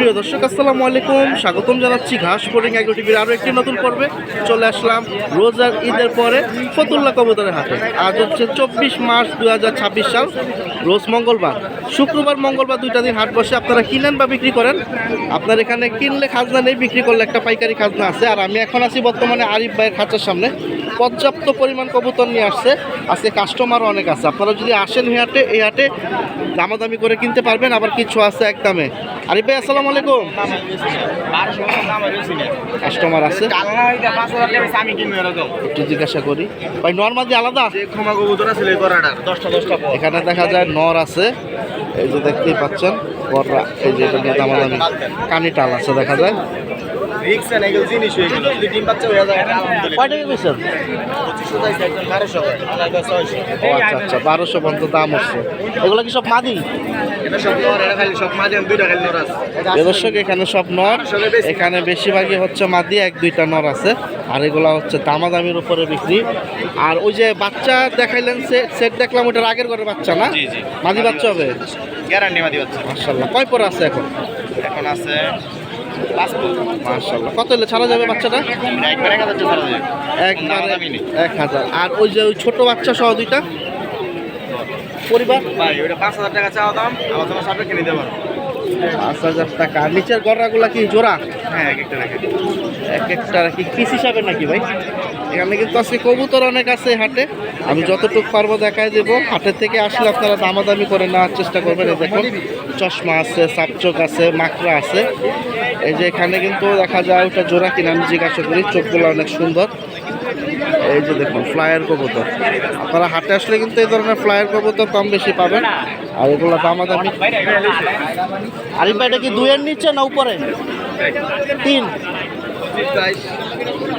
প্রিয় দর্শক আসসালামু আলাইকুম, স্বাগতম জানাচ্ছি ঘাস বোর্ডিং এগ্রো টিভির আরও একটি নতুন পর্বে। চলে আসলাম রোজার ঈদের পরে ফতুল্লা কবুতরের হাটে। আজ হচ্ছে 24 মার্চ 2026 সাল, রোজ মঙ্গলবার। শুক্রবার মঙ্গলবার দুইটা দিন হাট বসে। আপনারা কিনেন বা বিক্রি করেন। আপনার এখানে কিনলে খাজনা নেই, বিক্রি করলে একটা পাইকারি খাজনা আছে। আর আমি এখন আছি বর্তমানে আরিফ ভাইয়ের খাঁচার সামনে। পর্যাপ্ত পরিমাণ কবুতর নিয়ে আসছে, আজকে কাস্টমারও অনেক আছে। আপনারা যদি আসেন এই হাটে দামাদামি করে কিনতে পারবেন, আবার কিছু আছে একদমে। আরিফ ভাই আসসালামু আলাইকুম। কাস্টমার আছে, একটু জিজ্ঞাসা করি ভাই। নর্মাল দিয়ে আলাদা এখানে দেখা যায় নর আছে, এই যে দেখতেই পাচ্ছেন বড়রা। এই যে এটা নিয়ে দামাদামি কানি টাল আছে দেখা যায়। আচ্ছা, 1200 পর্যন্ত দাম হচ্ছে। এগুলো কি সব মাদি? দর্শক এখানে সব নর, এখানে বেশিরভাগই হচ্ছে মাদি, এক দুইটা নর আছে। আর এগুলা হচ্ছে দামাদামির উপরে বিক্রি। আর ওই যে বাচ্চা দেখাইলেন, সেট দেখলাম, ওটার আগের ঘরের বাচ্চা না? মাদি বাচ্চা হবে, গ্যারান্টি মাদি বাচ্চা। মাশাআল্লাহ। কয় পর আছে এখন? এখন আছে মাশাআল্লাহ। কত হলে ছাড়া যাবে বাচ্চাটা? একবার 1000 ছাড়া যাবে। একবারে 1000। আর ওই যে ওই ছোট বাচ্চা সহ দুইটা পরিবার ভাই ওটা 5000 টাকা চাওয়া দাম, আলোচনা সাপেক্ষে নিতে পারো। 5000 টাকা। নিচের গড়াগুলা কি জোড়া? হ্যাঁ, এক একটা রাখে। এক একটা কি পিস হিসাবে নাকি ভাই? এখানে কিন্তু আজকে কবুতর অনেক আছে হাটে। আমি যতটুকু পারবো দেখাই দেবো। হাটের থেকে আসলে আপনারা দামাদামি করে নেওয়ার চেষ্টা করবেন। এই দেখুন চশমা আছে, সাপচোক আছে, মাকড়া আছে। এই যে এখানে কিন্তু দেখা যায় ওটা জোড়া কিনা, আমি জিজ্ঞাসা করি। চোখগুলো অনেক সুন্দর। এই যে দেখুন ফ্লায়ার কবুতর। আপনারা হাটে আসলে কিন্তু এই ধরনের ফ্লায়ার কবুতর কম বেশি পাবেন। আর এগুলো দামাদামি। আরিফ ভাই এটা কি 2-এর নিচে না উপরে? 3।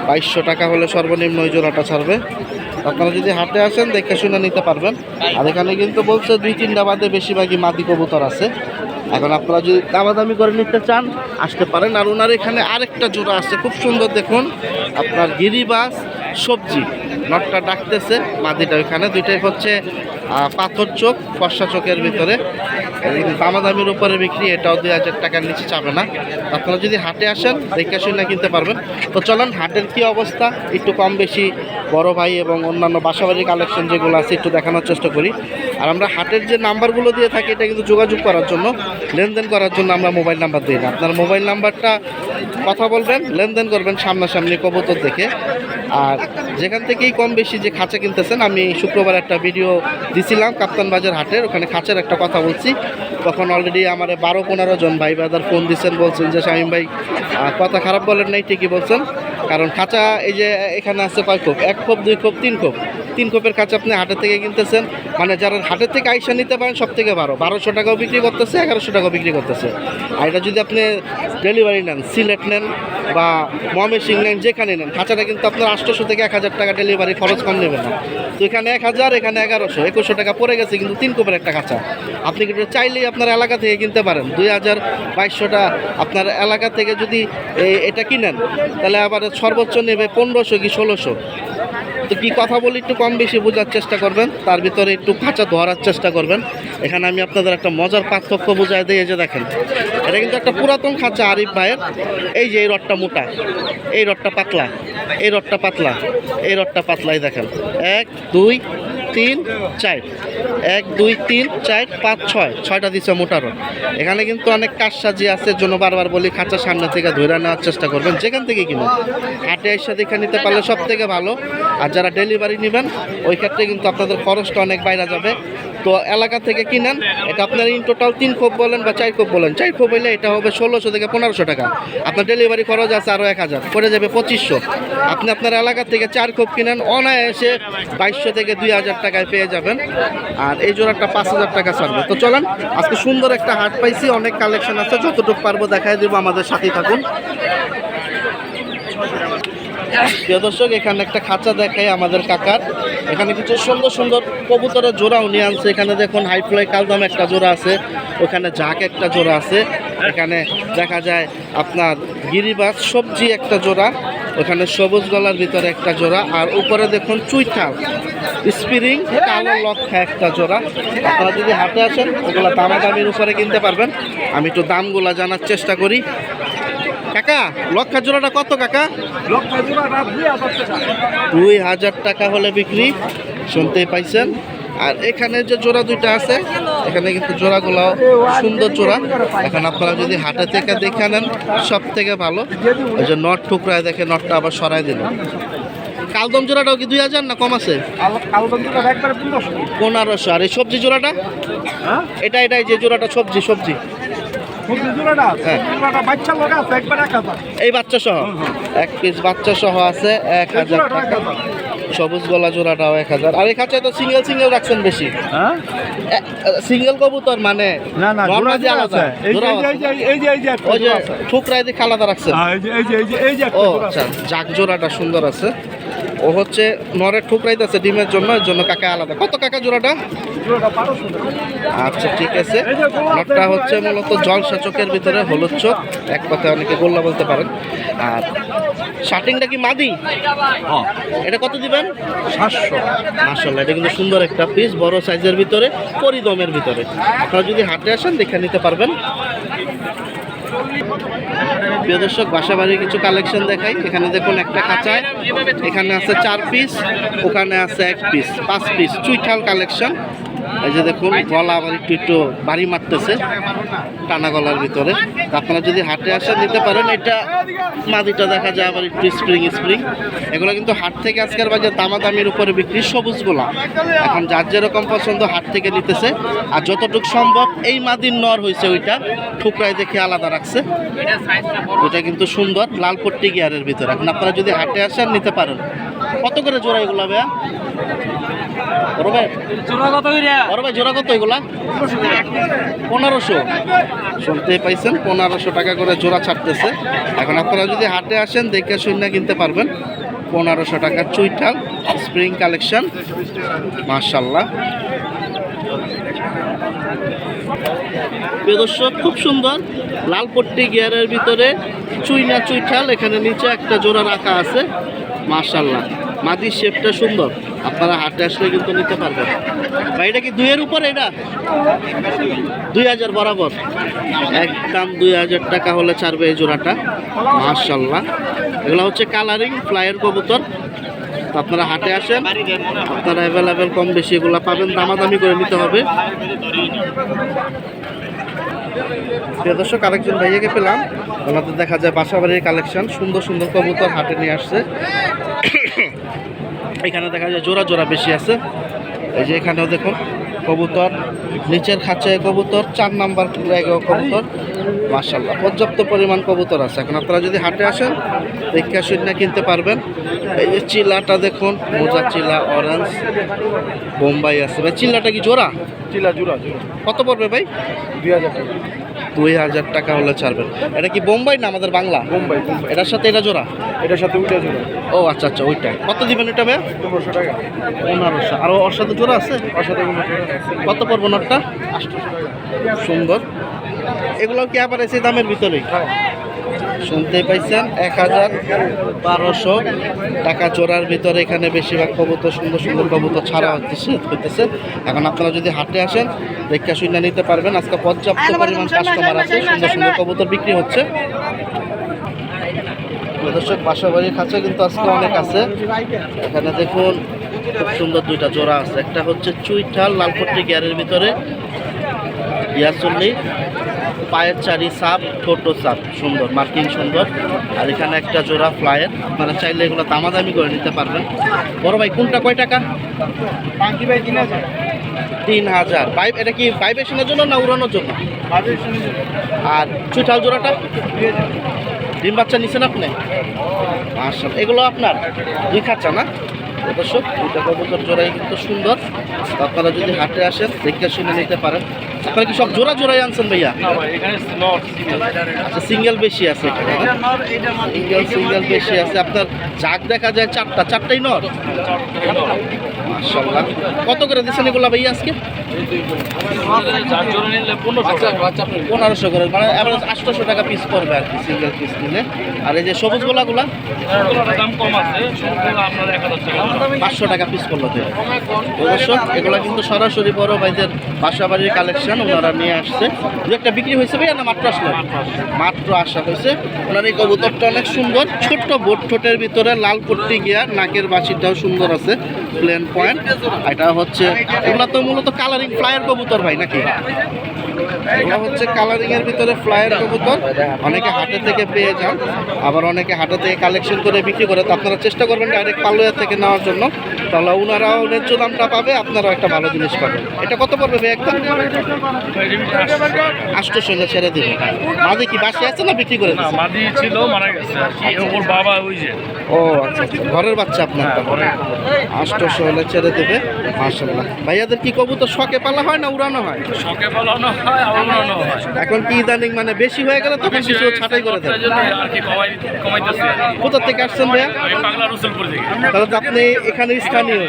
2200 টাকা হলে সর্বনিম্ন ওই জোড়াটা ছাড়বে। আপনারা যদি হাটে আসেন দেখে শুনে নিতে পারবেন। আর এখানে কিন্তু বলছে 2-3টা বাদে বেশিরভাগই মাদি কবুতর আছে। এখন আপনারা যদি দামাদামি করে নিতে চান আসতে পারেন। আর ওনার এখানে আরেকটা জোড়া আছে খুব সুন্দর, দেখুন আপনার গিরিবাস সবজি। নটটা ডাকতেছে, মাদিটা ওইখানে। দুইটাই হচ্ছে পাথর চোখ, ফর্সা চোখের ভিতরে। দামাদামির উপরে বিক্রি, এটাও 2000 টাকার নিচে যাবে না। আপনারা যদি হাটে আসেন দেখে শুনে কিনতে পারবেন। তো চলেন হাটের কি অবস্থা একটু কম বেশি বড় ভাই এবং অন্যান্য বাসাবাড়ির কালেকশন যেগুলো আছে একটু দেখানোর চেষ্টা করি। আর আমরা হাটের যে নাম্বারগুলো দিয়ে থাকি এটা কিন্তু যোগাযোগ করার জন্য, লেনদেন করার জন্য আমরা মোবাইল নাম্বার দিই না। আপনার মোবাইল নাম্বারটা কথা বলবেন, লেনদেন করবেন সামনাসামনি কবুতর দেখে। আর যেখান থেকেই কম বেশি যে খাঁচা কিনতেছেন, আমি শুক্রবার একটা ভিডিও দিছিলাম কাপ্তান বাজার হাটের, ওখানে খাঁচার একটা কথা বলছি। তখন অলরেডি আমার 12-15 জন ভাই বাদার ফোন দিচ্ছেন, বলছেন যে শামীম ভাই কথা খারাপ বলেন নাই, ঠিকই বলছেন। কারণ খাঁচা এই যে এখানে আছে কয় খোপ, 1 খোপ 2 খোপ 3 খোপ, 3 খোপের খাঁচা আপনি হাটের থেকে কিনতেছেন। মানে যারা হাটের থেকে আইসা নিতে পারেন সব থেকে 1200 টাকাও বিক্রি করতেছে, 1100 টাকাও বিক্রি করতেছে। আর এটা যদি আপনি ডেলিভারি নেন, সিলেট নেন বা ময়মনসিং নেন, যেখানে নেন, খাঁচাটা কিন্তু আপনার 800 থেকে 1000 টাকা ডেলিভারি খরচ কম নেবেন না। তো এখানে 1000, এখানে 1100, 2100 টাকা পড়ে গেছে, কিন্তু 3 খোপের একটা খাঁচা। আপনি কিন্তু চাইলেই আপনার এলাকা থেকে কিনতে পারেন। 2200টা আপনার এলাকা থেকে যদি এটা কিনেন, তাহলে আবার সর্বোচ্চ নেবে 1500 কি 1600। তো কী কথা বলি একটু কম বেশি বোঝার চেষ্টা করবেন, তার ভিতরে একটু খাঁচা ধরার চেষ্টা করবেন। এখানে আমি আপনাদের একটা মজার পার্থক্য বোঝাই দিই। এই যে দেখেন, এটা কিন্তু একটা পুরাতন খাঁচা আরিফ ভাইয়ের। এই যে এই রডটা মোটা, এই রডটা পাতলা, এই রডটা পাতলা, এই রডটা পাতলাই দেখেন। 1 2 3 4, 1 2 3 4 5 6, 6টা দিচ্ছে মোটা রড। এখানে কিন্তু অনেক কাজ সাজিয়ে আছে, জন্য বারবার বলি খাঁচা সামনে থেকে ধরে নেওয়ার চেষ্টা করবেন। যেখান থেকে কিনুন হাটে এসে দেখে নিতে পারলে সব থেকে ভালো। আর যারা ডেলিভারি নেবেন ওই ক্ষেত্রে কিন্তু আপনাদের খরচটা অনেক বাইরে যাবে। তো এলাকা থেকে কিনেন, এটা আপনার ইন টোটাল 3 খোপ বলেন বা 4 খোপ বলেন, 4 খোপ হইলে এটা হবে 1600 থেকে 1500 টাকা। আপনার ডেলিভারি খরচ আছে আরও 1000, পড়ে যাবে 2500। আপনি আপনার এলাকা থেকে 4 খোপ কিনেন, অনায়াসে 2200 থেকে 2000 টাকায় পেয়ে যাবেন। আর এই জোড়াটা 5000 টাকা ছাড়বে। তো চলেন, আজকে সুন্দর একটা হাট পাইছি, অনেক কালেকশন আছে, যতটুকু পারবো দেখাই দেবো, আমাদের সাথেই থাকুন। প্রিয় দর্শক এখানে একটা খাঁচা দেখাই আমাদের কাকার। এখানে কিছু সুন্দর সুন্দর কবুতরের জোড়াও নিয়ে আনছে। এখানে দেখুন হাইফ্লাই কালদাম একটা জোড়া আছে, ওখানে ঝাঁক একটা জোড়া আছে, এখানে দেখা যায় আপনার গিরিবাস সবজি একটা জোড়া, ওখানে সবুজ গলার ভিতরে একটা জোড়া, আর উপরে দেখুন চুইঠাল স্প্রিং কালো লক্ষা একটা জোড়া। আপনারা যদি হাটে আসেন ওগুলো দামাদামির উপরে কিনতে পারবেন। আমি একটু দামগুলা জানার চেষ্টা করি। কাকা লক্ষা জোড়াটা কত কাকা? 2000 টাকা হলে বিক্রি, শুনতেই পাইছেন। আর এখানে যে জোড়া দুইটা আছে, এখানে কিন্তু জোড়াগুলো সুন্দর জোড়া। এখন আপনারা যদি হাটে থেকে দেখে নেন সব থেকে ভালো। ওই যে নট ঠুকরায় দেখে নটটা আবার সরাই দিল। কালদম জোড়াটাও কি 2000 না কম আছে? 1500। আর এই সবজি জোড়াটা এটাই যে জোড়াটা সবজি হ্যাঁ। এই বাচ্চা সহ 1 পিস বাচ্চা সহ আছে 1000 টাকা। সবুজ গলা জোড়াটাও 1000। আর এই খাঁচায় তো সিঙ্গেল রাখছেন বেশি। সিঙ্গেল কবুতর মানে নরমাল যে আলাদা ওই যে ঠুকরাই দিয়ে আলাদা রাখছেন। ও আচ্ছা, জাগ জোড়াটা সুন্দর আছে। ও হচ্ছে নরের ঠুকরাইতে আছে ডিমের জন্য, এর জন্য কাকা আলাদা। কত কাকা জোড়াটা? আচ্ছা ঠিক আছে। নটটা হচ্ছে মূলত জলসা চোখের ভিতরে হলুদ চোখ, এক কথায় অনেকে গোল্লা বলতে পারেন। আর শার্টিংটা কি মাদি? এটা কত দিবেন? 700। মাশাআল্লাহ, এটা কিন্তু সুন্দর একটা পিস, বড় সাইজের ভিতরে, পরিদমের ভিতরে। আপনারা যদি হাটে আসেন দেখে নিতে পারবেন। প্রিয় দর্শক, বাসাবাড়ির কিছু কালেকশন দেখাই। এখানে দেখুন একটা খাঁচায় এখানে আছে 4 পিস, ওখানে আছে 1 পিস, 5 পিস চুইঠাল কালেকশন। এই যে দেখুন গলা আবার একটু বাড়ি মারতেছে টানা গলার ভিতরে। আপনারা যদি হাটে আসেন নিতে পারেন। এটা মাদিটা দেখা যায় আবার একটু স্প্রিং। এগুলো কিন্তু হাট থেকে আজকের বাজার দামাদামির উপরে বিক্রি। সবুজ গোলা এখন যার যেরকম পছন্দ হাট থেকে নিতেছে। আর যতটুকু সম্ভব এই মাদির নর হয়েছে ওইটা ঠুকরাই দেখে আলাদা রাখছে। ওটা কিন্তু সুন্দর লাল পট্টি গিয়ারের ভিতরে। এখন আপনারা যদি হাটে আসেন নিতে পারেন। কত করে জোড়া এগুলো ভাইয়া? বড় ভাই জোড়া কত এগুলা? 1500। শুনতেই পাইছেন 1500 টাকা করে জোড়া ছাড়তেছে। এখন আপনারা যদি হাটে আসেন দেখে শুনে কিনতে পারবেন। 1500 টাকার চুইঠাল স্প্রিং কালেকশন, মাশাআল্লাহ। প্রিয় দর্শক, খুব সুন্দর লাল পট্টি গিয়ারের ভিতরে চুইঠাল। এখানে নিচে একটা জোড়া রাখা আছে, মাশাআল্লাহ। মাদির শেপটা সুন্দর, আপনারা হাটে আসলে কিন্তু নিতে পারবেন। ভাই এটা কি 2 এর উপরে? এটা 2000 বরাবর, একদম 2000 টাকা হলে ছাড়বে এই জোড়াটা, মাশাআল্লাহ। এগুলো হচ্ছে কালারিং ফ্লাইয়ের কবুতর। তো আপনারা হাটে আসেন, আপনারা অ্যাভেলেবেল কম বেশি এগুলো পাবেন, দামাদামি করে নিতে হবে। প্রিয় দর্শক, আরেকজন ভাইয়াকে পেলাম। ওনাদের দেখা যায় বাসাবাড়ির কালেকশন, সুন্দর কবুতর হাটে নিয়ে আসছে। এখানে দেখা যায় জোড়া বেশি আছে। এই যে এখানেও দেখুন কবুতর, নিচের খাঁচায় কবুতর, 4 নাম্বার জায়গায় কবুতর, মাশাআল্লাহ পর্যাপ্ত পরিমাণ কবুতর আছে। এখন আপনারা যদি হাটে আসেন দেখে শুনে কিনতে পারবেন। এই যে চিলাটা দেখুন, মোজা চিলা অরেঞ্জ বোম্বাই আছে। ভাই চিল্লাটা কি জোড়া? জোড়া কত পড়বে ভাই? 2000 টাকা। 2000 টাকা হলে ছাড়বেন। এটা কি বোম্বাই না আমাদের বাংলা? বোম্বাই। এটার সাথে এটা জোড়া? এটার সাথে ওইটা জোড়া। ও আচ্ছা, ওইটাই। কত দিবেন এটা ভাই? 1500 টাকা। 1500। আর ওর সাথে জোড়া আছে? ওর সাথে কত পড়বো নটটা? 800 টাকা। সুন্দর। এগুলো কি আবার এসে দামের ভিতরেই? হ্যাঁ। শুনতেই পাইছেন 1200 টাকা জোড়ার ভিতরে। এখানে বেশিরভাগ কবুতর সুন্দর কবুতর ছাড়া হইতেছে। এখন আপনারা যদি হাটে আসেন দেখে শুনে নিতে পারবেন। আজকে পর্যাপ্ত পরিমাণ কাস্টমার আছে, সুন্দর কবুতর বিক্রি হচ্ছে। দর্শক, বাসাবাড়ির খাঁচা কিন্তু আজকে অনেক আছে। এখানে দেখুন খুব সুন্দর 2টা জোড়া আছে। একটা হচ্ছে চুইঠাল লালপট্টি গিয়ারের ভিতরে, ইয়াসল্লি পায়ের চারি সাপ, ছোট সাপ, সুন্দর মার্কিং সুন্দর। আর এখানে একটা জোড়া ফ্লাইয়ের। আপনারা চাইলে এগুলো দামাদামি করে নিতে পারবেন। বড় ভাই কোনটা কয় টাকা? 3000। পাইপ এটা কি ভাইব্রেশনের জন্য না উড়ানোর জন্য? আর চুইঠাল জোড়াটা? ডিম বাচ্চা নিছেন আপনি? মাশাআল্লাহ। এগুলো আপনার 2 খাঁচা না? দর্শক দুইটা কবুতর জোড়াই কিন্তু সুন্দর। তো আপনারা যদি হাটে আসেন দেখে শুনে নিতে পারেন। আপনারা কি সব জোড়া জোড়াই আনছেন ভাইয়া? আচ্ছা, সিঙ্গেল বেশি আছে সিঙ্গেল বেশি আছে। আপনার জাগ দেখা যায় চারটাই নর। মাশাআল্লাহ। কত করে দিচ্ছেন এগুলা ভাইয়া আজকে? 1500 করে, মানে অ্যাভারেজ 800 টাকা পিস পড়বে আর কি সিঙ্গেল পিস নিলে। আর এই যে সবুজ গোলাগুলা দাম কম আছে, আপনার 1000 টাকা 500 টাকা পিস পড়লো। দর্শক এগুলা কিন্তু সরাসরি বড় ভাইদের বাসাবাড়ির কালেকশন, ওনারা নিয়ে আসছে। দু একটা বিক্রি হয়েছে ভাইয়া না মাত্র আসলে? মাত্র আসা হয়েছে। ওনার এই কবুতরটা অনেক সুন্দর, ছোট্ট বোট ঠোঁটের ভিতরে লাল পট্টি গিয়া, নাকের বাসিটাও সুন্দর আছে, প্লেন পয়েন্ট। এটা হচ্ছে এগুলা তো মূলত কালারিং ফ্লায়ার কবুতর ভাই নাকি? এগুলো হচ্ছে কালারিং এর ভিতরে ফ্লায়ার কবুতর। অনেকে হাটে থেকে পেয়ে যান, আবার অনেকে হাটে থেকে কালেকশন করে বিক্রি করে। তো আপনারা চেষ্টা করবেন ডাইরেক্ট পালুয়া থেকে নেওয়ার জন্য, তাহলে ওনারাও ন্যায্য দামটা পাবে, আপনারাও একটা ভালো জিনিস পাবেন। এটা কত পড়বে ভাই একদম? 800 ছেড়ে দিবে। মাদি কি বাসে আছে না বিক্রি করে দিচ্ছে? মাদি ছিল, মারা গেছে আর কি। ওর বাবা ওই যে ও আচ্ছা আচ্ছা, ঘরের বাচ্চা আপনার। 800 হলে ছেড়ে দেবে। মাশাআল্লাহ। ভাইয়াদের কি কবুতর শখে পালা হয় না উড়ানো হয়? শখে পালানো হয়, আবার উড়ানো হয়। এখন কি ইদানিং মানে বেশি হয়ে গেলে তখন কিছু ছাঁটাই করে দেয়। আর কি কমাইতেছে। কোথা থেকে আসছেন ভাইয়া? আমি পাগলা রসুলপুর থেকে। তাহলে তো আপনি এখানে স্থানীয়।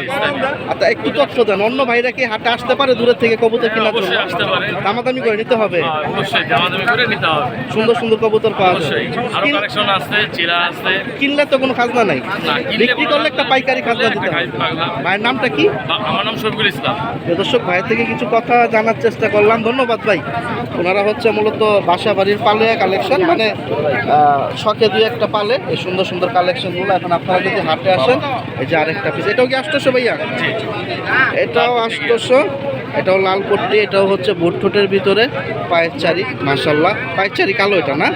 আচ্ছা, একটু তথ্য দেন, অন্য ভাইরা কি হাটে আসতে পারে দূরের থেকে কবুতর কেনার জন্য? অবশ্যই আসতে পারে। দামাদামি করে নিতে হবে। অবশ্যই দামাদামি করে নিতে হবে। সুন্দর সুন্দর কবুতর পাওয়া যায়। অবশ্যই আরো কালেকশন আছে, চিরা আছে। কিনলে তো কোনো খাজনা নাই, না, কিনলে বিক্রি করলে একটা পাইকারি খাজনা দিতে হবে। পাগলা। ভাইয়ের নামটা কি? আমার নাম শফিকুল ইসলাম। দর্শক ভাইয়ের থেকে কিছু কথা জানার চেষ্টা করলাম, ধন্যবাদ ভাই। ওনারা হচ্ছে মূলত বাসা বাড়ির পালেয়া কালেকশন, মানে শখে দুই একটা পালে এই সুন্দর সুন্দর কালেকশনগুলো। এখন আপনারা যদি হাটে আসেন, এই যে আরেকটা পিস, এটাও কি 800 ভাইয়া? এটাও 800। এটাও লাল পট্টি, এটাও হচ্ছে বুট ঠোঁটের ভিতরে পায়ের চারি। মাশাআল্লাহ, পায়ের চারি কালো, এটা না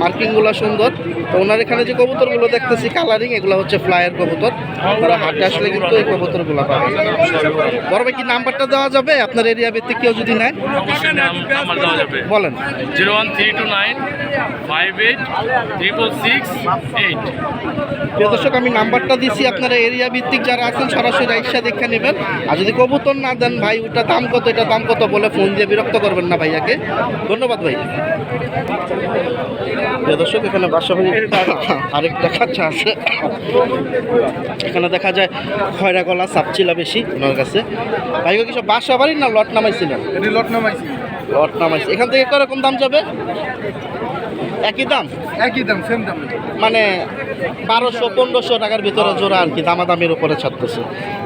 মার্কিংগুলো সুন্দর। তো ওনার এখানে যে কবুতরগুলো দেখতেছি কালারিং, এগুলো হচ্ছে ফ্লায়ার কবুতর। আপনারা হাটে আসলে কিন্তু এই কবুতরগুলো পাবেন। বড় ভাই কি নাম্বারটা দেওয়া যাবে আপনার এরিয়া ভিত্তিক কেউ যদি নেয়? অবশ্যই নাম্বার দেওয়া যাবে। বলেন। 01329 58 666 8। প্রিয় দর্শক, আমি নাম্বারটা দিচ্ছি, আপনারা এরিয়া ভিত্তিক যারা আছেন সরাসরি আইসা দেখে নেবেন। আর যদি কবুতর না দেন, ভাই ওটা দাম কত, এটা দাম কত বলে ফোন দিয়ে বিরক্ত করবেন না ভাইয়াকে। ধন্যবাদ ভাই। প্রিয় দর্শক, এখানে বাসাবাড়ি আরেকটা খাঁচা আছে। এখানে দেখা যায় খয়রা গলা সাপচিলা বেশি ওনার কাছে। ভাই কি সব বাসা বাড়ির না লট নামাইছিলেন? এটি লট নামাইছি। লট নামাইছে। এখান থেকে কিরকম দাম যাবে? একই দাম, একই দাম, সেম দাম। মানে 1200-1500 টাকার ভিতরে জোড়া আর কি, দামাদামির উপরে ছাড়তেছে।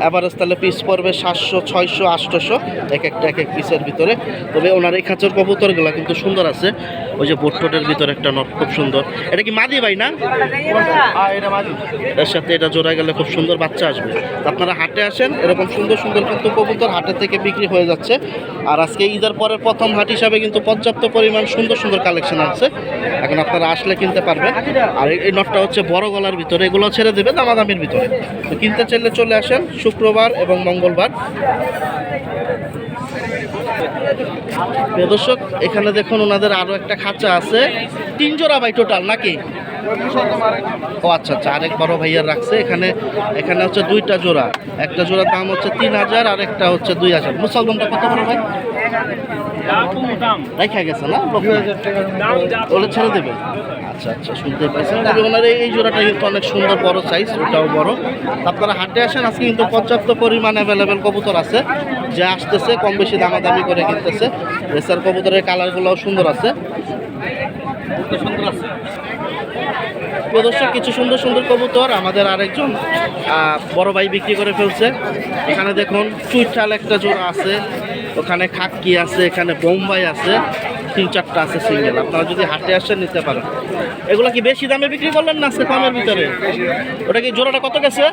এভারেজ তাহলে পিস পড়বে 700, 600, 800 এক এক পিসের ভিতরে। তবে ওনার এই খাঁচার কবুতরগুলো কিন্তু সুন্দর আছে। ওই যে বোটটোটের ভিতরে একটা নট খুব সুন্দর। এটা কি মাদি ভাই না? এটা মাঝি। এর সাথে এটা জোড়া গেলে খুব সুন্দর বাচ্চা আসবে। তো আপনারা হাটে আসেন, এরকম সুন্দর সুন্দর কিন্তু কবুতর হাটে থেকে বিক্রি হয়ে যাচ্ছে। আর আজকে ঈদের পরের প্রথম হাট হিসাবে কিন্তু পর্যাপ্ত পরিমাণ সুন্দর সুন্দর কালেকশন আছে। এখন আপনারা আসলে কিনতে পারবেন। আর এই নটটা হচ্ছে বড় গলার ভিতরে, এগুলো ছেড়ে দেবে দামাদামির ভিতরে। তো কিনতে চাইলে চলে আসেন শুক্রবার এবং মঙ্গলবার। প্রিয় দর্শক, এখানে দেখুন ওনাদের আরো একটা খাঁচা আছে। 3 জোড়া ভাই টোটাল নাকি? ও আচ্ছা আচ্ছা, আরেক বড় ভাইয়ার রাখছে এখানে। এখানে হচ্ছে 2টা জোড়া, একটা জোড়ার দাম হচ্ছে 3000 আর একটা হচ্ছে 2000। মুসলমানটা কত বড় ভাই? রেখা গেছে না, ওগুলো ছেড়ে দেবে। আচ্ছা আচ্ছা, শুনতে পাইছেন। তবে ওনার এই জোড়াটা কিন্তু অনেক সুন্দর, বড় সাইজ, ওটাও বড়। আপনারা হাটে আসেন, আজকে কিন্তু পর্যাপ্ত পরিমাণ অ্যাভেলেবেল কবুতর আছে, যে আসতেছে কম বেশি দামাদামি করে কিনতেছে। রেসার কবুতরের কালারগুলোও সুন্দর আছে। প্রদর্শক কিছু সুন্দর সুন্দর কবুতর আমাদের আরেকজন বড় ভাই বিক্রি করে ফেলছে। এখানে দেখুন চুইঠাল একটা জোড়া আছে, ওখানে খাক্কি আছে, এখানে বোম্বাই আছে, 3-4টা আছে সিঙ্গেল। আপনারা যদি হাটে আসেন নিতে পারেন। এগুলো কি বেশি দামে বিক্রি করলেন না আজকে কমের ভিতরে? ওটা কি জোড়াটা কত গেছে?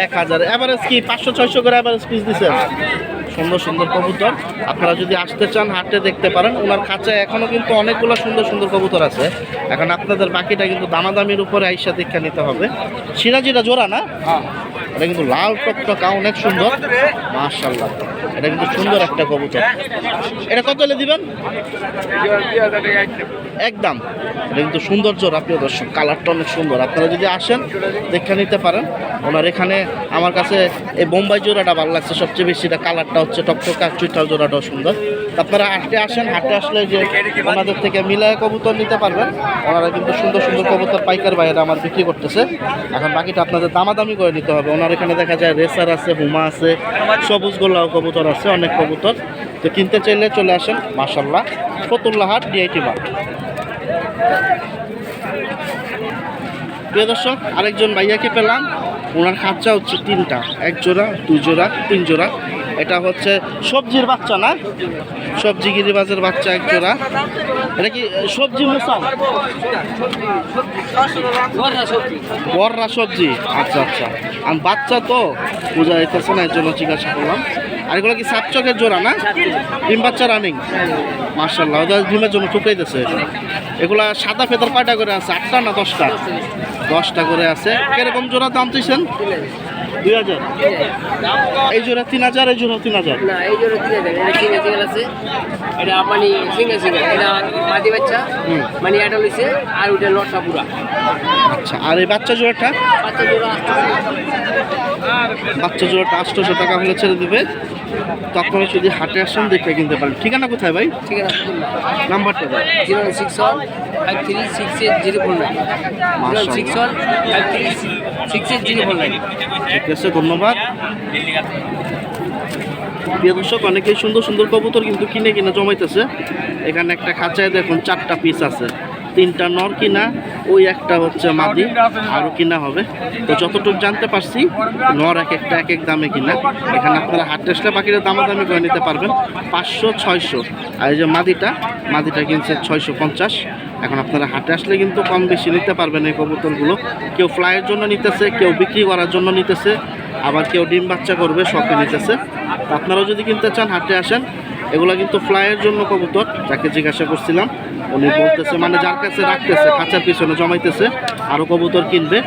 1000। এভারেজ কি 500-600 করে এভারেজ পিস দিচ্ছেন? সুন্দর সুন্দর কবুতর, আপনারা যদি আসতে চান হাটে দেখতে পারেন। ওনার খাঁচায় এখনও কিন্তু অনেকগুলো সুন্দর সুন্দর কবুতর আছে। এখন আপনাদের বাকিটা কিন্তু দামাদামির উপরে আইসা দীক্ষা নিতে হবে। সিরাজিটা জোড়া না? এটা কিন্তু লাল টকটকা অনেক সুন্দর মাশাআল্লাহ। এটা কিন্তু সুন্দর একটা কবুতর। এটা কত হলে দিবেন? একদম। এটা কিন্তু সুন্দর জোড়া প্রিয় দর্শক, কালারটা অনেক সুন্দর। আপনারা যদি আসেন দেখে নিতে পারেন। ওনার এখানে আমার কাছে এই বোম্বাই জোড়াটা ভালো লাগছে সবচেয়ে বেশি। এটা কালারটা হচ্ছে টকটকা, চুইটাল জোড়াটাও সুন্দর। আপনারা হাটে আসেন, হাটে আসলে যে ওনাদের থেকে মিলায় কবুতর নিতে পারবেন। ওনারা কিন্তু সুন্দর সুন্দর কবুতর পাইকার বাইরে আমার বিক্রি করতেছে। এখন বাকিটা আপনাদের দামাদামি করে নিতে হবে। ওনার এখানে দেখা যায় রেসার আছে, হুমা আছে, সবুজ গোল্লাও কবুতর আছে, অনেক কবুতর। তো কিনতে চাইলে চলে আসেন মাশাআল্লাহ, ফতুল্লাহ হাট ডিআইটি মাঠ। প্রিয় দর্শক, আরেকজন ভাইয়াকে পেলাম। ওনার খাঁচা হচ্ছে 3টা, 1 জোড়া, 2 জোড়া, 3 জোড়া। এটা হচ্ছে সবজির বাচ্চা না, সবজি গিরিবাজের বাচ্চা 1 জোড়া। এটা কি সবজি মুসাল? বড়রা সবজি, আচ্ছা আচ্ছা। আমি বাচ্চা তো বোঝা যাইতেছে না, এর জন্য জিজ্ঞাসা করলাম। আর এগুলো কি সাপচকের জোড়া না? ডিম বাচ্চা রানিং মাশাআল্লাহ। ওদের ডিমের জন্য টুকাইতেছে। এগুলা সাদা ফেদার কয়টা করে আছে? 8টা না 10টা? 10টা করে আছে। কিরকম জোড়া দাম চাইছেন? 2000। এই জোড়া 3000, এই জোড়া 3000 না, এই জোড়া 3000। এটা সিঙ্গেল আছে, এটা মানে সিঙ্গেল। এটা মাদি বাচ্চা, মানে এটা লইছে, আর ওটা লটটা পুরা। আচ্ছা, আর এই বাচ্চা জোড়াটা? বাচ্চা জোড়াটা 800 টাকা হলে ছেড়ে দিবে। তো আপনারা যদি হাটে আসেন দেখে কিনতে পারেন। ঠিকানা কোথায় ভাই? ঠিক আছে, নাম্বারটা দেয়। 061536049। 061536049। ঠিক আছে, ধন্যবাদ। প্রিয় দর্শক, অনেকেই সুন্দর সুন্দর কবুতর কিন্তু কিনে কিনে জমাইতেছে। এখানে একটা খাঁচায় দেখুন 4টা পিস আছে, 3টা নর কিনা, ওই একটা হচ্ছে মাদি, আরও কিনা হবে। তো যতটুকু জানতে পারছি নর এক একটা এক এক দামে কিনা। এখানে আপনারা হাট আসলে বাকিটা দামাদামি করে নিতে পারবেন। 500, 600। আর এই যে মাদিটা কিনছে 650। এখন আপনারা হাটে আসলে কিন্তু কম বেশি নিতে পারবেন এই কবুতরগুলো। কেউ ফ্লাইয়ের জন্য নিতেছে, কেউ বিক্রি করার জন্য নিতেছে, আবার কেউ ডিম বাচ্চা করবে, শখে নিতেছে। তো আপনারাও যদি কিনতে চান হাটে আসেন। এগুলো কিন্তু ফ্লাইয়ের জন্য কবুতর। যাকে জিজ্ঞাসা করছিলাম উনি বলতেছে, মানে যার কাছে রাখতেছে খাঁচার পিছনে জমাইতেছে, আরও কবুতর কিনবে।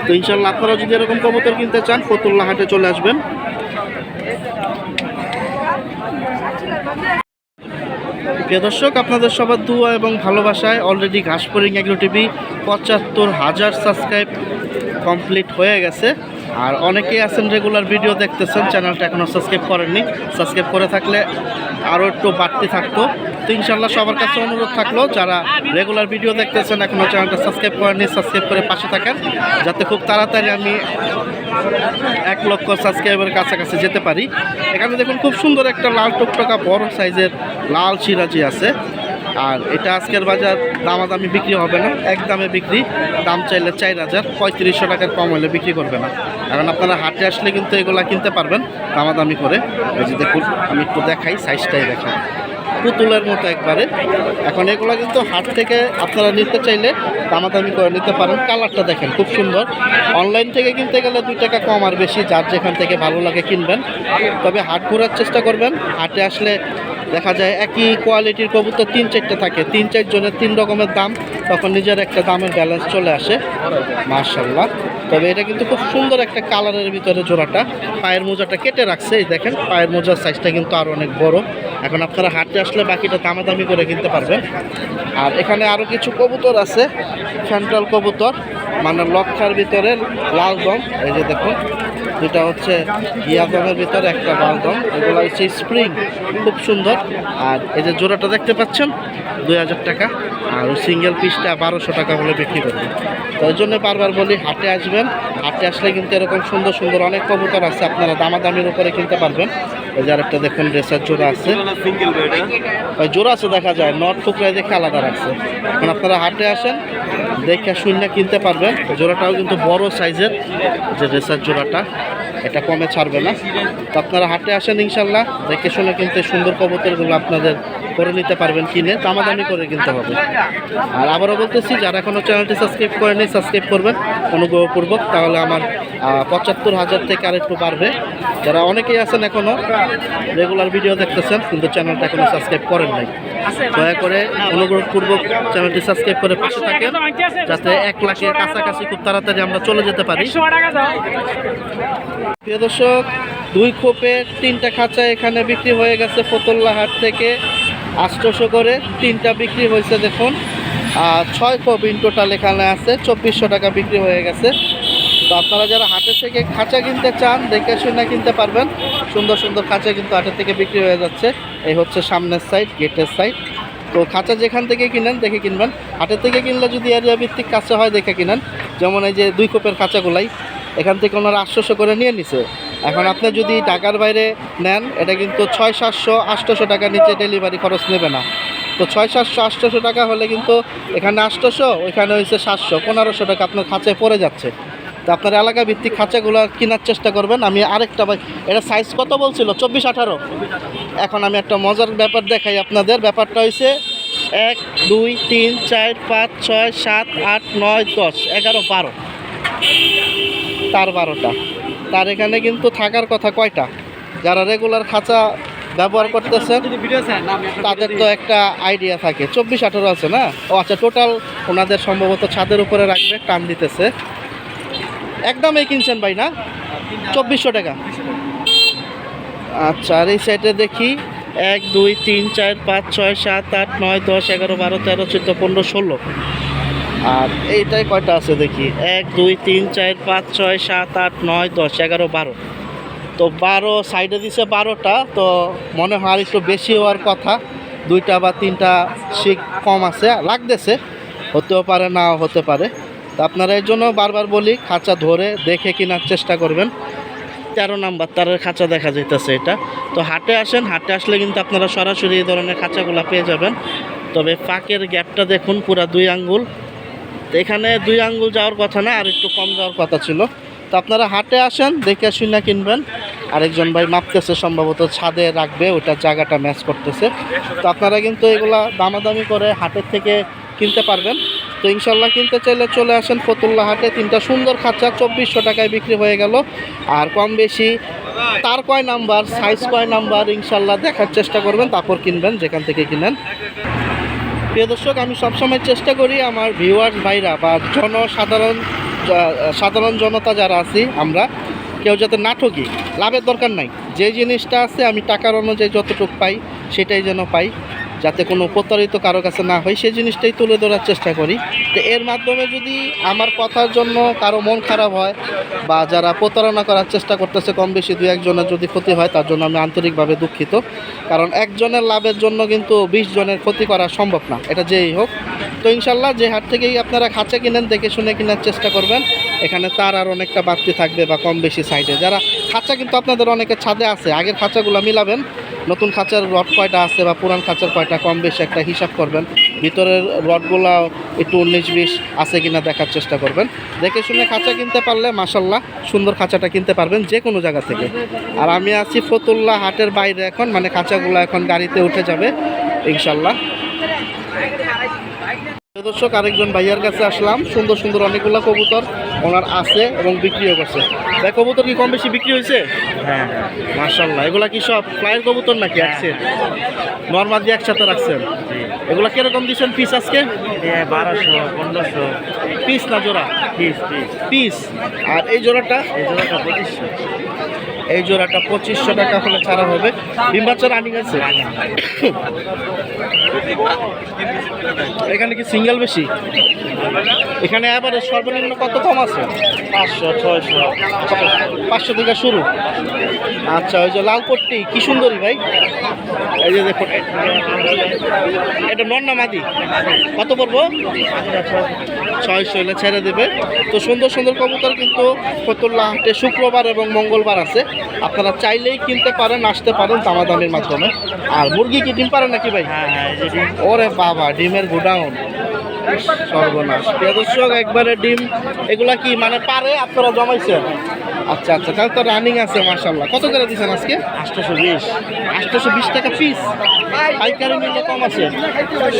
তো ইনশাল্লাহ আপনারা যদি এরকম কবুতর কিনতে চান ফতুল্লাহ হাটে চলে আসবেন। প্রিয় দর্শক, আপনাদের সবার দোয়া এবং ভালোবাসায় অলরেডি ঘাসফড়িং এগ্রো টিভি ৭৫,০০০ সাবস্ক্রাইব কমপ্লিট হয়ে গেছে। আর অনেকেই আছেন রেগুলার ভিডিও দেখতেছেন, চ্যানেলটা এখনও সাবস্ক্রাইব করেননি। সাবস্ক্রাইব করে থাকলে আরও একটু বাড়তি থাকতো। তো ইনশাল্লাহ সবার কাছে অনুরোধ থাকলো, যারা রেগুলার ভিডিও দেখতেছেন এখনও চ্যানেলটা সাবস্ক্রাইব করেননি, সাবস্ক্রাইব করে পাশে থাকেন, যাতে খুব তাড়াতাড়ি আমি 1 লক্ষ সাবস্ক্রাইবের কাছাকাছি যেতে পারি। এখানে দেখুন খুব সুন্দর একটা লাল টকটকা বড় সাইজের লাল সিরাজি আছে। আর এটা আজকের বাজার দামাদামি বিক্রি হবে না, এক দামে বিক্রি। দাম চাইলে 4000, 3500 টাকার কম হলে বিক্রি করবে না। এখন আপনারা হাটে আসলে কিন্তু এগুলা কিনতে পারবেন দামাদামি করে। এই যে দেখুন, আমি একটু দেখাই, সাইজটাই দেখাই, পুতুলের মতো একবারে। এখন এগুলো কিন্তু হাট থেকে আপনারা নিতে চাইলে দামাদামি করে নিতে পারেন। কালারটা দেখেন খুব সুন্দর। অনলাইন থেকে কিনতে গেলে 2 টাকা কম আর বেশি, যার যেখান থেকে ভালো লাগে কিনবেন। তবে হাট ঘোরার চেষ্টা করবেন। হাটে আসলে দেখা যায় একই কোয়ালিটির কবুতর 3-4টা থাকে, 3-4 জনের 3 রকমের দাম, তখন নিজের একটা দামের ব্যালেন্স চলে আসে মাশাআল্লাহ। তবে এটা কিন্তু খুব সুন্দর একটা কালারের ভিতরে জোড়াটা। পায়ের মোজাটা কেটে রাখছে, এই দেখেন পায়ের মোজার সাইজটা কিন্তু আরও অনেক বড়। এখন আপনারা হাটে আসলে বাকিটা দামাদামি করে কিনতে পারবেন। আর এখানে আরও কিছু কবুতর আছে, সেন্ট্রাল কবুতর, মানে লক্ষার ভিতরে লাল দম। এই যে দেখুন, যেটা হচ্ছে ইয়া দমের ভিতরে একটা লাল দম। এগুলো হচ্ছে স্প্রিং, খুব সুন্দর। আর এই যে জোড়াটা দেখতে পাচ্ছেন 2000 টাকা, আর ওই সিঙ্গেল পিসটা 1200 টাকা হলে বিক্রি করবে। তো ওই জন্য বারবার বলি হাটে আসবেন। হাটে আসলে কিন্তু এরকম সুন্দর সুন্দর অনেক কবুতর আছে, আপনারা দামাদামির উপরে কিনতে পারবেন। এই যে আরেকটা দেখুন রেসার জোড়া আছে, ওই জোড়া আছে দেখা যায়, নট টুকরায় দেখে আলাদা রাখছে। এখন আপনারা হাটে আসেন, দেখে শূন্য কিনতে পারবেন। জোড়াটাও কিন্তু বড় সাইজের, যে রেসার জোড়াটা, এটা কমে ছাড়বে না। তো আপনারা হাটে আসেন, ইনশাল্লাহ দেখে শুনে কিনতে সুন্দর কবুতরগুলো আপনাদের করে নিতে পারবেন, কিনে দামাদামি করে কিনতে হবে। আর আবারও বলতেছি, যারা এখনও চ্যানেলটি সাবস্ক্রাইব করেনি সাবস্ক্রাইব করবেন অনুগ্রহপূর্বক, তাহলে আমার 75,000 থেকে আরেকটু বাড়বে। যারা অনেকেই আছেন এখনও রেগুলার ভিডিও দেখতেছেন কিন্তু চ্যানেলটা এখনও সাবস্ক্রাইব করেন নাই, দয়া করে অনুগ্রহপূর্বক চ্যানেলটি সাবস্ক্রাইব করে পাশে থাকেন যাতে 1 লাখের কাছাকাছি খুব তাড়াতাড়ি আমরা চলে যেতে পারি। প্রিয় দর্শক, 2 খোপের 3টা খাঁচা এখানে বিক্রি হয়ে গেছে ফতুল্লা হাট থেকে 800 করে 3টা বিক্রি হয়েছে দেখুন। আর 6 খোপ ইন টোটাল এখানে আছে 2400 টাকা বিক্রি হয়ে গেছে। তো আপনারা যারা হাটের থেকে খাঁচা কিনতে চান দেখে শুনে কিনতে পারবেন। সুন্দর সুন্দর খাঁচা কিন্তু হাটের থেকে বিক্রি হয়ে যাচ্ছে। এই হচ্ছে সামনের সাইড, গেটের সাইড। তো খাঁচা যেখান থেকে কিনেন দেখে কিনবেন। হাটের থেকে কিনলে যদি এরিয়া ভিত্তিক খাঁচা হয় দেখে কিনেন। যেমন এই যে 2 খোপের খাঁচাগুলাই এখান থেকে ওনারা 800 করে নিয়ে নিছে। এখন আপনি যদি ঢাকার বাইরে নেন এটা কিন্তু 600-700-800 টাকার নিচে ডেলিভারি খরচ নেবে না। তো 600-700-800 টাকা হলে কিন্তু এখানে 800, ওইখানে হয়েছে 700-1500 টাকা আপনার খাঁচায় পড়ে যাচ্ছে। তো আপনার এলাকা ভিত্তিক খাঁচাগুলো কেনার চেষ্টা করবেন। আমি আরেকটা ভাই, এটা সাইজ কত বলছিল? 24-18। এখন আমি একটা মজার ব্যাপার দেখাই আপনাদের। ব্যাপারটা হয়েছে 1 2 3 4 5 6 7 8 9 10 11 12, তার 12টা। তার এখানে কিন্তু থাকার কথা কয়টা? যারা রেগুলার খাঁচা ব্যবহার করতেছেন তাদের তো একটা আইডিয়া থাকে। 24-18 আছে না? ও আচ্ছা, টোটাল ওনাদের সম্ভবত ছাদের উপরে রাখবে, টান দিতেছে। একদমই কিনছেন ভাই না? 2400 টাকা। আচ্ছা, আর এই সাইডে দেখি 1 2 3 4 5 6 7 8 9 10 11 12 13 14 15 16। আর এইটাই কয়টা আছে দেখি 1 2 3 4 5 6 7 8 9 10 11 12। তো 12 সাইডে দিছে 12টা। তো মনে হয় আর একটু বেশি হওয়ার কথা, 2টা বা 3টা শিক কম আছে লাগতেছে, হতেও পারে নাও হতে পারে। তো আপনারা এই জন্য বারবার বলি খাঁচা ধরে দেখে কেনার চেষ্টা করবেন। 13 নাম্বার তারের খাঁচা দেখা যাইতেছে এটা। তো হাটে আসেন, হাটে আসলে কিন্তু আপনারা সরাসরি এই ধরনের খাঁচাগুলো পেয়ে যাবেন। তবে ফাঁকের গ্যাপটা দেখুন পুরা 2 আঙ্গুল। তো এখানে 2 আঙ্গুল যাওয়ার কথা না, আর একটু কম যাওয়ার কথা ছিল। তো আপনারা হাটে আসেন, দেখে শুনে কিনবেন। আরেকজন ভাই মাপতেছে, সম্ভবত ছাদে রাখবে, ওইটা জায়গাটা ম্যাচ করতেছে। তো আপনারা কিন্তু এগুলা দামাদামি করে হাটের থেকে কিনতে পারবেন। তো ইনশাল্লাহ কিনতে চাইলে চলে আসেন ফতুল্লা হাটে। 3টা সুন্দর খাঁচা 2400 টাকায় বিক্রি হয়ে গেল। আর কম বেশি তার কয় নাম্বার, সাইজ কয় নাম্বার ইনশাল্লাহ দেখার চেষ্টা করবেন, তারপর কিনবেন যেখান থেকে কিনেন। প্রিয় দর্শক, আমি সবসময় চেষ্টা করি আমার ভিউয়ার্স ভাইরা বা সাধারণ জনতা যারা আছি আমরা কেউ যাতে না ঠকি। লাভের দরকার নাই, যে জিনিসটা আছে আমি টাকার অনুযায়ী যতটুকু পাই সেটাই যেন পাই, যাতে কোনো প্রতারিত কারো কাছে না হয় সেই জিনিসটাই তুলে ধরার চেষ্টা করি। তো এর মাধ্যমে যদি আমার কথার জন্য কারো মন খারাপ হয় বা যারা প্রতারণা করার চেষ্টা করতেছে কম বেশি 2-1 জনের যদি ক্ষতি হয়, তার জন্য আমি আন্তরিকভাবে দুঃখিত। কারণ একজনের লাভের জন্য কিন্তু 20 জনের ক্ষতি করা সম্ভব না, এটা যেই হোক। তো ইনশাল্লাহ যে হাট থেকেই আপনারা খাঁচা কিনেন দেখে শুনে কেনার চেষ্টা করবেন। এখানে তার আর অনেকটা বাড়তি থাকবে বা কম বেশি সাইডে। যারা খাঁচা কিন্তু আপনাদের অনেকের ছাদে আছে, আগের খাঁচাগুলো মিলাবেন, নতুন খাঁচার রড কয়টা আছে বা পুরান খাঁচার কয়টা, কম বেশি একটা হিসাব করবেন। ভিতরের রডগুলো একটু 19-20 আছে কিনা দেখার চেষ্টা করবেন। দেখে শুনে খাঁচা কিনতে পারলে মাশাল্লাহ সুন্দর খাঁচাটা কিনতে পারবেন যে কোনো জায়গা থেকে। আর আমি আছি ফতুল্লা হাটের বাইরে এখন, মানে খাঁচাগুলো এখন গাড়িতে উঠে যাবে ইনশাল্লাহ। দর্শক, আরেকজন ভাইয়ার কাছে আসলাম। সুন্দর সুন্দর অনেকগুলো কবুতর ওনার আছে এবং বিক্রিও করছে। ভাই, কবুতর কি কম বেশি বিক্রি হয়েছে? হ্যাঁ, মাশাল্লাহ। এগুলা কি সব ফ্লাইয়ের কবুতর নাকি একসেট নর্মাল দিয়ে একসাথে রাখছেন? এগুলা কিরকম দিচ্ছেন পিস আজকে? 1200-1500 পিস না জোড়া? পিস। পিস। আর এই জোড়াটা? এই জোড়াটা 2500। এই জোড়াটা 2500 টাকা হলে ছাড়া হবে। ডিম বাচ্চা রানিং আছে? এখানে কি সিঙ্গেল বেশি? এখানে আবার সর্বনিম্ন কত কম আছে? 500-600। 500 থেকে শুরু। আচ্ছা, ওই যে লাল পট্টি কি সুন্দরী ভাই। এই যে দেখুন, এটা নর না মাদি? কত পড়বো? 600 হলে ছেড়ে দেবে। তো সুন্দর সুন্দর কবুতর কিন্তু ফতুল্লা হাটে শুক্রবার এবং মঙ্গলবার আছে। আপনারা চাইলেই কিনতে পারেন, আসতে পারেন দামাদামির মাধ্যমে। আর মুরগি কি ডিম পারে নাকি ভাই? ওরে বাবা, ডিমের গোডাউন, সর্বনাশ। প্রিয় দর্শক, একবারে ডিম। এগুলা কি মানে পারে আপনারা জমাইছেন? আচ্ছা আচ্ছা, তাহলে তো রানিং আছে মাশাল্লাহ। কত করে দিচ্ছেন আজকে? 820 820 টাকা পিস। পাইকারি মূল্য কম আছে,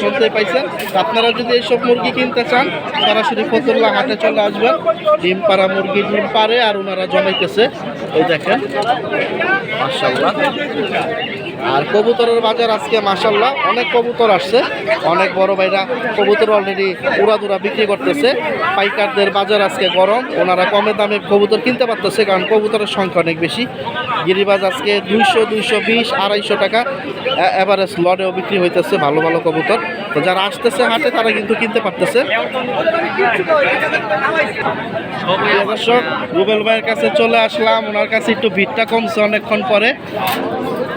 শুনতে পাইছেন। আপনারা যদি এইসব মুরগি কিনতে চান সরাসরি ফতুল্লা হাটে চলে আসবেন। ডিম পাড়া মুরগি ডিম পারে আর ওনারা জমাইতেছে, এই দেখেন মাশাআল্লাহ। আর কবুতরের বাজার আজকে মাশাআল্লাহ অনেক কবুতর আসছে, অনেক বড় ভাইরা কবুতর অলরেডি উড়াদুরা বিক্রি করতেছে। পাইকারদের বাজার আজকে গরম, ওনারা কমে দামে কবুতর কিনতে পারতেছে কারণ কবুতরের সংখ্যা অনেক বেশি। গিরিবাজ আজকে 200, 220, 250 টাকা এভারেজ লডেও বিক্রি হইতেছে ভালো ভালো কবুতর। তো যারা আসতেছে হাটে তারা কিন্তু কিনতে পারতেছে। দর্শক রুবেল ভাইয়ের কাছে চলে আসলাম, ওনার কাছে একটু ভিড়টা কমছে অনেকক্ষণ পরে।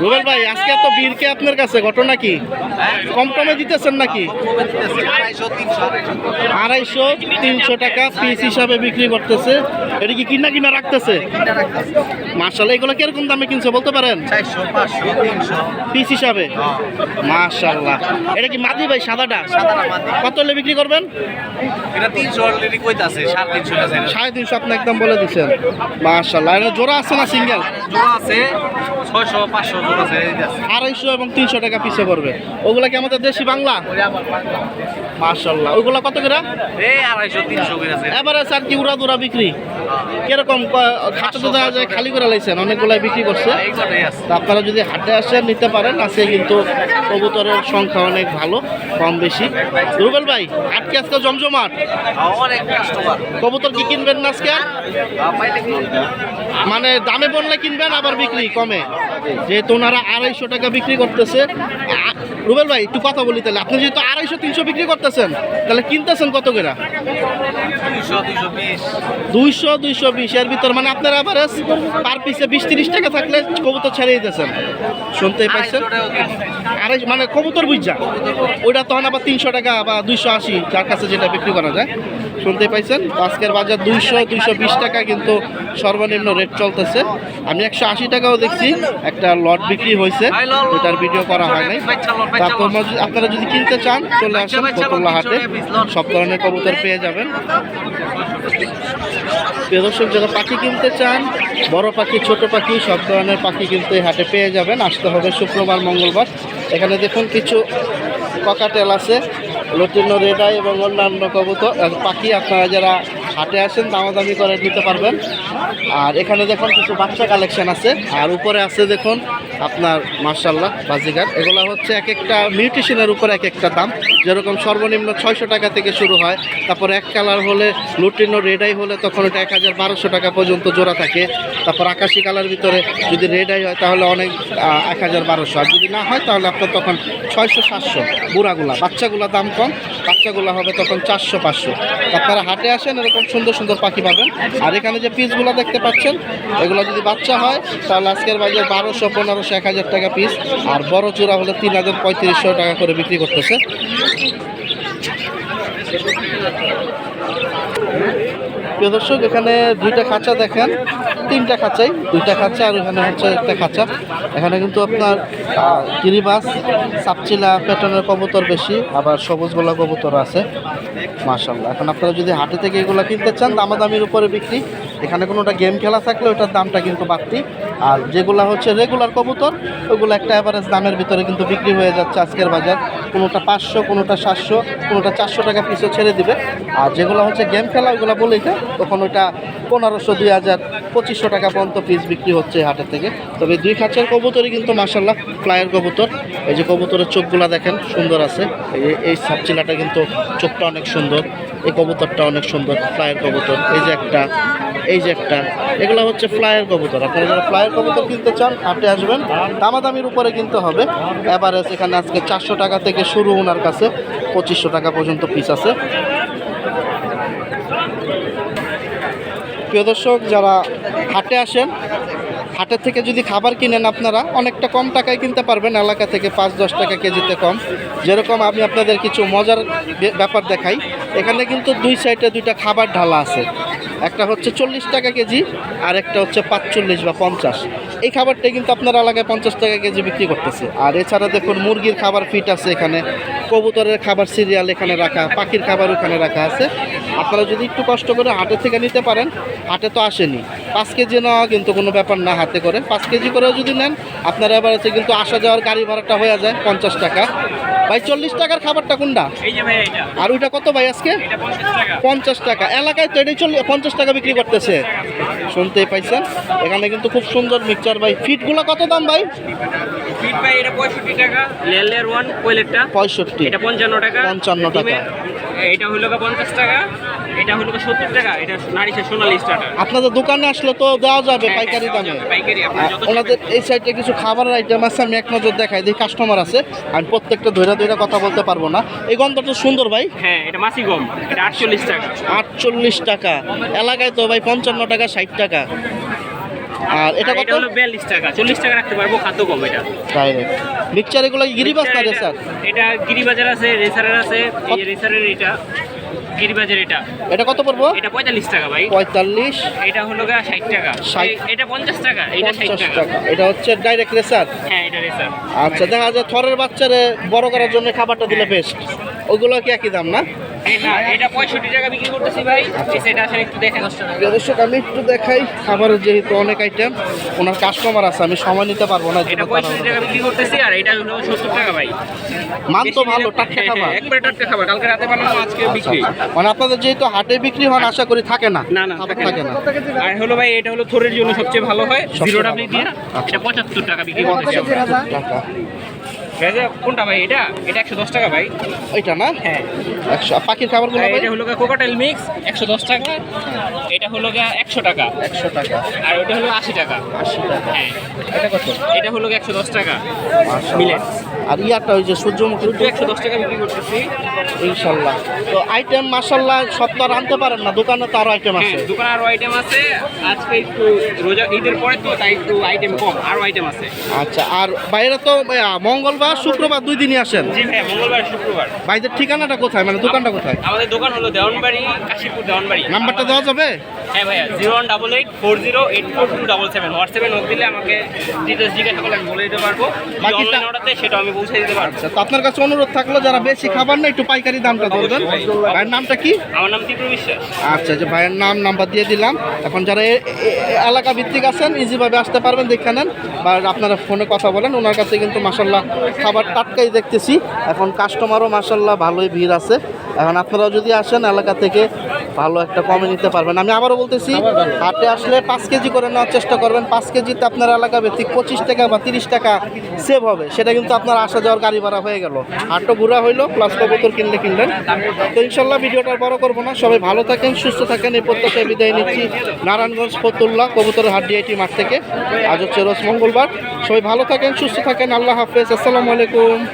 রুবেল ভাই আজকে এত ভিড় কি আপনার কাছে, ঘটনা কি? কম কমে দিতেছেন নাকি? 250, 300 টাকা পিস হিসাবে বিক্রি করতেছে। এটা কি কিনা রাখতেছে? মাশাআল্লাহ, এগুলো কিরকম দামে কিনছে বলতে পারেন? 400, 500, 300 পিস হিসাবে। মাশাআল্লাহ, এটা কি মাদি ভাই সাদাটা? কত হলে বিক্রি করবেন? এটা 300 অলরেডি কইতাছে, 350 আছে। 350 আপনি একদম বলে দিচ্ছেন। মাশাআল্লাহ, এটা জোড়া আছে না সিঙ্গেল? জোড়া আছে 600, 500 জোড়া আছে, এই আছে 250 এবং 300 টাকা পিসে পড়বে। ওগুলা কি আমাদের দেশি বাংলা? মাশাআল্লাহ, ওইগুলা কত করে? এই 250, 300 করে আছে। এবারে স্যার কি উড়াদুরা বিক্রি কিরকম? খাতাতে দেওয়া যায় খালি করে লাইছেন, অনেকগুলাই বিক্রি করছে। এইগুলাই আছে। তো আপনারা যদি হাটে আসেন নিতে পারেন, আজকে কিন্তু কবুতরের সংখ্যা অনেক ভালো, কম বেশি। রুবেল ভাই আজকে জমজমাট, অনেক কাস্টমার। কবুতর কি কিনবেন না আজকে? পাইলে কি? মানে দামে বললে কিনবেন আবার বিক্রি কমে, যেহেতু ওনারা 250 টাকা বিক্রি করতেছে। রুবেল ভাই একটু কথা বলি তাহলে, আপনি যেহেতু 250, 300 বিক্রি করতেছেন তাহলে কিনতেছেন কত করে? 200, 220 200, 220 এর ভিতর, মানে আপনার এভারেজ পার পিসে 20-30 টাকা থাকলে কবুতর ছেড়ে দিতেছেন, শুনতেই পাইছেন। 250 মানে কবুতর বুঝা, ওইটা তখন আবার 300 টাকা বা 280 যার কাছে যেটা বিক্রি করা যায়, শুনতে পাইছেন। আজকের বাজার 200, 220 টাকা কিন্তু সর্বনিম্ন রেট চলতেছে। আমি 180 টাকাও দেখছি একটা লট বিক্রি হয়েছে, ওটার ভিডিও করা হয় নাই। তারপর আপনারা যদি কিনতে চান চলে আসেন ফতুল্লা হাটে, সব ধরনের কবুতর পেয়ে যাবেন। প্রিয় দর্শক, যারা পাখি কিনতে চান, বড় পাখি ছোট পাখি সব ধরনের পাখি কিন্তু এই হাটে পেয়ে যাবেন। আসতে হবে শুক্রবার, মঙ্গলবার। এখানে দেখুন কিছু ককাটেল আছে, লটিনো রেড আই এবং অন্যান্য কবুতর পাখি আপনারা যারা হাটে আসেন দামাদামি করে নিতে পারবেন। আর এখানে দেখুন কিছু বাচ্চা কালেকশন আছে, আর উপরে আছে দেখুন আপনার মাশাআল্লাহ বাজিগার। এগুলো হচ্ছে এক একটা মিউটেশনের উপর এক একটা দাম, যেরকম সর্বনিম্ন 600 টাকা থেকে শুরু হয়। তারপর এক কালার হলে লুটিনো রেড আই হলে তখন ওটা 1000-1200 টাকা পর্যন্ত জোড়া থাকে। তারপর আকাশি কালার ভিতরে যদি রেড আই হয় তাহলে অনেক 1000-1200, আর যদি না হয় তাহলে আপনার তখন 600-700। বুড়াগুলা, বাচ্চাগুলা দাম কম, বাচ্চাগুলো হবে তখন 400-500। আপনারা হাটে আসেন এরকম সুন্দর সুন্দর পাখি পাবেন। আর এখানে যে পিসগুলো দেখতে পাচ্ছেন এগুলো যদি বাচ্চা হয় তাহলে আজকের বাজার 1200, 1500, 1000 টাকা পিস। আর বড় চূড়া হলে 3000-3500 টাকা করে বিক্রি করতেছে। প্রিয় দর্শক, এখানে দুইটা খাঁচা দেখেন, তিনটা খাঁচাই, দুইটা খাঁচা আর এখানে হচ্ছে একটা খাঁচা। এখানে কিন্তু আপনার গিরিবাজ, সাপচিলা প্যাটার্নের কবুতর বেশি, আবার সবুজ গোলা কবুতর আছে মাশাআল্লাহ। এখন আপনারা যদি হাটে থেকে এগুলো কিনতে চান দামাদামির উপরে বিক্রি। এখানে কোনোটা গেম খেলা থাকলে ওটার দামটা কিন্তু বাড়তি, আর যেগুলো হচ্ছে রেগুলার কবুতর ওগুলো একটা অ্যাভারেজ দামের ভিতরে কিন্তু বিক্রি হয়ে যাচ্ছে আজকের বাজার। কোনোটা 500, কোনোটা 700, কোনোটা 400 টাকা পিসও ছেড়ে দিবে। আর যেগুলো হচ্ছে গেম খেলা ওগুলো বলেই দেয় তখন ওটা 1500, 2000, 2500 টাকা পর্যন্ত পিস বিক্রি হচ্ছে হাটের থেকে। তবে দুই খাঁচার কবুতরই কিন্তু মাশাআল্লাহ ফ্লায়ার কবুতর। এই যে কবুতরের চোখগুলা দেখেন সুন্দর আছে, এই সাপচিলাটা কিন্তু চোখটা অনেক সুন্দর, এই কবুতরটা অনেক সুন্দর ফ্লায়ার কবুতর। এই যে একটা, এই যে একটা, এগুলো হচ্ছে ফ্লায়ার কবুতর। আপনারা যারা ফ্লায়ার কবুতর কিনতে চান হাটে আসবেন, দামাদামির উপরে কিনতে হবে। এভারেজ এখানে আজকে 400 টাকা থেকে শুরু, ওনার কাছে 2500 টাকা পর্যন্ত পিস আছে। প্রিয় দর্শক, যারা হাটে আসেন হাটের থেকে যদি খাবার কিনেন আপনারা অনেকটা কম টাকায় কিনতে পারবেন, এলাকা থেকে 5-10 টাকা কেজিতে কম। যেরকম আমি আপনাদের কিছু মজার ব্যাপার দেখাই, এখানে কিন্তু দুই সাইডে দুইটা খাবার ঢালা আছে, একটা হচ্ছে 40 টাকা কেজি আর একটা হচ্ছে 45 বা 50। এই খাবারটা কিন্তু আপনার এলাকায় 50 টাকা কেজি বিক্রি করতেছে। আর এছাড়া দেখুন মুরগির খাবার ফিট আছে এখানে, কবুতরের খাবার সিরিয়াল এখানে রাখা, পাখির খাবার ওখানে রাখা আছে। আপনারা যদি একটু কষ্ট করে হাটে থেকে নিতে পারেন, হাটে তো আসেনি 5 কেজি নেওয়া কিন্তু কোনো ব্যাপার না, হাতে করে 5 কেজি করেও যদি নেন আপনারা এবার আছে কিন্তু আসা যাওয়ার গাড়ি ভাড়াটা হয়ে যায় 50 টাকা। ভাই 40 টাকার খাবারটা কোনটা? এই যে ভাই এটা আর ওইটা কত ভাই আজকে? এটা 50 টাকা 50 টাকা। এলাকায় তো এটাই 50 টাকা বিক্রি করতেছে, শুনতেই পাইছেন। এখানে কিন্তু খুব সুন্দর মিক্সচার ভাই। ফিটগুলো কত দাম ভাই? ফিট ভাই এটা 65 টাকা, লেয়ার 1 কোয়েলেরটা 65, এটা 55 টাকা, 55 টাকা। ডিমের এটা হলো 50 টাকা, এটা হলো 70 টাকা, এটা নারিশের সোনালী স্টার্টার। আপনাদের দোকানে আসলে তো দেওয়া যাবে পাইকারি দামে। পাইকারি আপনার যত ওনাদের এই সাইডে কিছু খাবারের আইটেম আছে, আমি এক নজর দেখাই দিই। কাস্টমার আছে, আমি প্রত্যেকটা ধৈরা ধৈরা কথা বলতে পারবো না। এই গন্ধটা সুন্দর ভাই। হ্যাঁ এটা মাছি গম, এটা 48 টাকা। 48 টাকা। এলাকায় তো ভাই 55 টাকা 60 টাকা। আর এটা আর কত? এটা হলো 42 টাকা, 40 টাকা রাখতে পারবো, খাদ্য কম এটা। ডাইরেক্ট মিক্সচার এগুলো গিরিবাস না রে স্যার? এটা গিরিবাজার আছে, রেসারের আছে, এই যে রেসারের এটা গিরিবাজার এটা এটা কত পড়বো? এটা 45 টাকা ভাই। 45, এটা হলো 60 টাকা, 60 এটা 50 টাকা, এটা 60 50 টাকা। টাকা। এটা হচ্ছে ডাইরেক্ট রেসার। হ্যাঁ এটা রেসার। আচ্ছা, দেখা যায় থরের বাচ্চারে বড় করার জন্য খাবারটা দিলে বেস্ট। ওগুলো কি একই দাম না? না এটা 65 টাকা বিক্রি করতেছি ভাই। সেটা আসলে একটু দেখেন। প্রিয় দর্শক, আমি একটু দেখাই খাবারের যেহেতু অনেক আইটেম, ওনার কাস্টমার আছে, আমি সময় নিতে পারবো না। এটা 65 টাকা বিক্রি করতেছি, আর এটা হলো 70 টাকা ভাই। মান তো বেশি ভালো, দিলে- টাটকা হ্যাঁ, খাবার। হ্যাঁ, একবারে টাটকা খাবার, কালকে রাতে বানানো আজকে আচ্ছা, বিক্রি। আচ্ছা। মানে আপনাদের যেহেতু হাটে বিক্রি হন, আশা করি থাকে না। না না খাবার থাকে থাকে না। না। আর হলো ভাই এটা হলো থোরের জন্য সবচেয়ে ভালো হয়, সবচেয়ে 0 ভালো। ডাবলি দিয়ে। আচ্ছা। এটা 75 টাকা বিক্রি করতেছি আমরা। 75 টাকা। ভেজা কোনটা ভাই? এটা 110 টাকা ভাই। ওইটা না? হ্যাঁ। 100। পাখির খাবারগুলো আর ভাই? এটা হলো কোকাটেল মিক্স 110 টাকা, এটা হলো 100 টাকা, 100 টাকা। আর ওটা হলো 80 টাকা। 80 টাকা। হ্যাঁ এটা কত? এটা হলো 110 টাকা মাশাআল্লাহ। মিলেট। আর ইয়াটা ওই যে সূর্যমুখী, 110 টাকা বিক্রি করতেছি। ইনশাল্লাহ। তো আইটেম মাশাআল্লাহ সব তো আর আনতে পারেন না, দোকানে তো আরো আইটেম হ্যাঁ আছে। দোকানে আরো আইটেম আছে, আজকে একটু রোজা ঈদের পরে তো তাই একটু আইটেম কম, আরো আইটেম আছে। আচ্ছা, আর বাইরে তো মঙ্গলবার শুক্রবার 2 দিনই আসেন। জি ভাই, মঙ্গলবার শুক্রবার। ভাইদের ঠিকানাটা কোথায়, মানে দোকানটা কোথায়? আমাদের দোকান হলো দেওয়ানবাড়ি, কাশীপুর দেওয়ানবাড়ি। নাম্বারটা দেওয়া যাবে? হ্যাঁ ভাইয়া, 01884084277। হোয়াটসঅ্যাপে নোট দিলে আমাকে ডিটেলস জিজ্ঞাসা করলে আমি বলে দিতে পারবো। বাকিটা- অনলাইন অর্ডারতে সেটা আমি পৌঁছে দিতে পারবো। আচ্ছা, তো আপনার কাছে অনুরোধ থাকলো, যারা বেশি খাবার না একটু পাইকারি দামটা ধরবেন। ভাইয়ের নামটা কি? আমার নাম তীব্র বিশ্বাস। আচ্ছা, যে ভাইয়ের নাম নাম্বার দিয়ে দিলাম। এখন যারা এলাকা ভিত্তিক আছেন ইজিভাবে আসতে পারবেন, দেখে নেন বা আপনারা ফোনে কথা বলেন। ওনার কাছে কিন্তু মাশাল্লাহ খাবার টাটকাই দেখতেছি। এখন কাস্টমারও মাশাল্লাহ ভালোই ভিড় আছে। এখন আপনারাও যদি আসেন এলাকা থেকে ভালো একটা কমে নিতে পারবেন। আমি আবারও বলতেছি, হাটে আসলে 5 কেজি করে নেওয়ার চেষ্টা করবেন। 5 কেজিতে আপনার এলাকা ভিত্তিক 25 টাকা বা 30 টাকা সেভ হবে। সেটা কিন্তু আপনার আসা যাওয়ার গাড়ি ভাড়া হয়ে গেল, হাটও ঘোরা হইলো, প্লাস কবুতর কিনলেন। তো ইনশাল্লাহ ভিডিওটা আর বড় করবো না। সবাই ভালো থাকেন, সুস্থ থাকেন, এই প্রত্যাশায় বিদায় নিচ্ছি। নারায়ণগঞ্জ ফতুল্লাহ কবুতরের হাট ডিআইটি মাঠ থেকে। আজ হচ্ছে রোজ মঙ্গলবার। সবাই ভালো থাকেন, সুস্থ থাকেন। আল্লাহ হাফেজ। আসসালামু আলাইকুম।